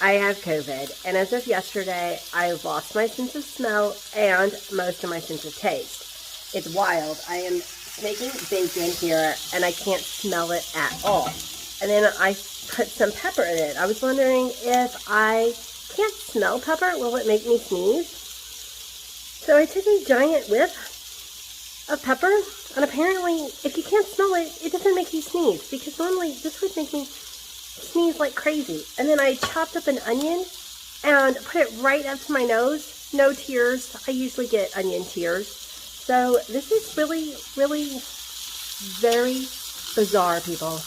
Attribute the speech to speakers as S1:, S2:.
S1: I have COVID, and as of yesterday, I lost my sense of smell and most of my sense of taste. It's wild. I am making bacon here, and I can't smell it at all. And then I put some pepper in it. I was wondering if I can't smell pepper, will it make me sneeze? So I took a giant whiff of pepper, and apparently, if you can't smell it, it doesn't make you sneeze, because normally this would make me sneeze like crazy. And then I chopped up an onion and put it right up to my nose. No tears. I usually get onion tears. So this is really, really very bizarre, people.